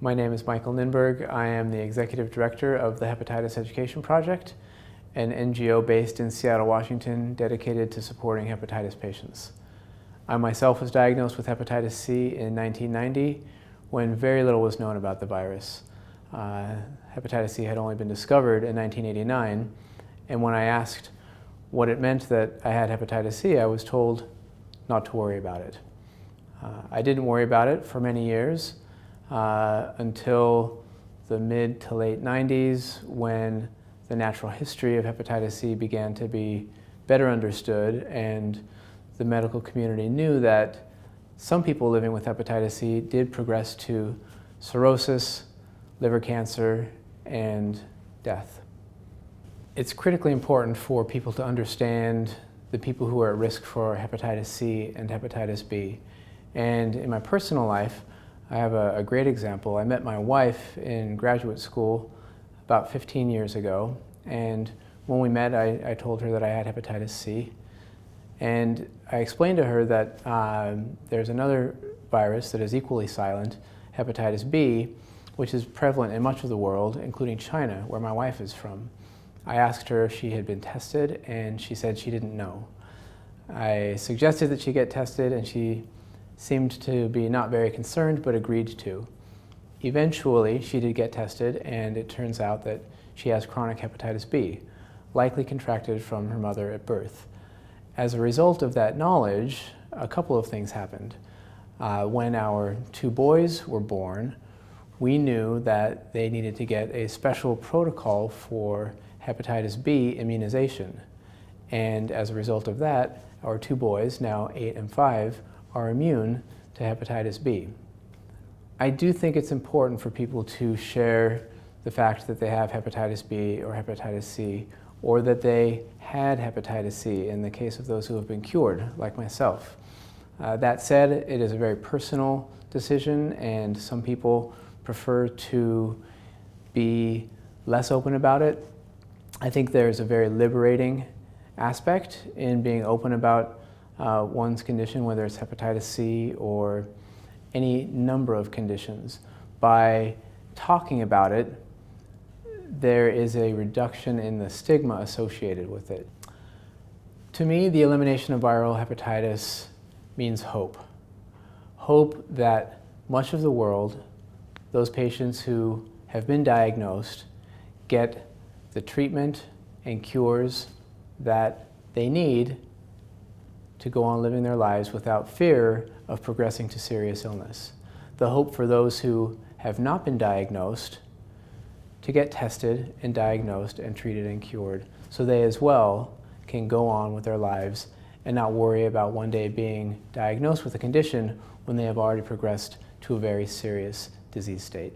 My name is Michael Ninburg. I am the Executive Director of the Hepatitis Education Project, an NGO based in Seattle, Washington, dedicated to supporting hepatitis patients. I myself was diagnosed with hepatitis C in 1990 when very little was known about the virus. Hepatitis C had only been discovered in 1989, and when I asked what it meant that I had hepatitis C, I was told not to worry about it. I didn't worry about it for many years until the mid to late 90s, when the natural history of hepatitis C began to be better understood, and the medical community knew that some people living with hepatitis C did progress to cirrhosis, liver cancer, and death. It's critically important for people to understand the people who are at risk for hepatitis C and hepatitis B. And in my personal life, I have a great example. I met my wife in graduate school about 15 years ago, and when we met, I told her that I had hepatitis C. And I explained to her that there's another virus that is equally silent, hepatitis B, which is prevalent in much of the world, including China, where my wife is from. I asked her if she had been tested, and she said she didn't know. I suggested that she get tested, and she seemed to be not very concerned, but agreed to. Eventually, she did get tested, and it turns out that she has chronic hepatitis B, likely contracted from her mother at birth. As a result of that knowledge, a couple of things happened. When our two boys were born, we knew that they needed to get a special protocol for hepatitis B immunization. And as a result of that, our two boys, now 8 and 5, are immune to hepatitis B. I do think it's important for people to share the fact that they have hepatitis B or hepatitis C, or that they had hepatitis C in the case of those who have been cured, like myself. That said, it is a very personal decision, and some people prefer to be less open about it. I think there's a very liberating aspect in being open about one's condition, whether it's hepatitis C or any number of conditions. By talking about it, there is a reduction in the stigma associated with it. To me, the elimination of viral hepatitis means hope. Hope that much of the world, those patients who have been diagnosed, get the treatment and cures that they need to go on living their lives without fear of progressing to serious illness. The hope for those who have not been diagnosed to get tested and diagnosed and treated and cured, so they as well can go on with their lives and not worry about one day being diagnosed with a condition when they have already progressed to a very serious disease state.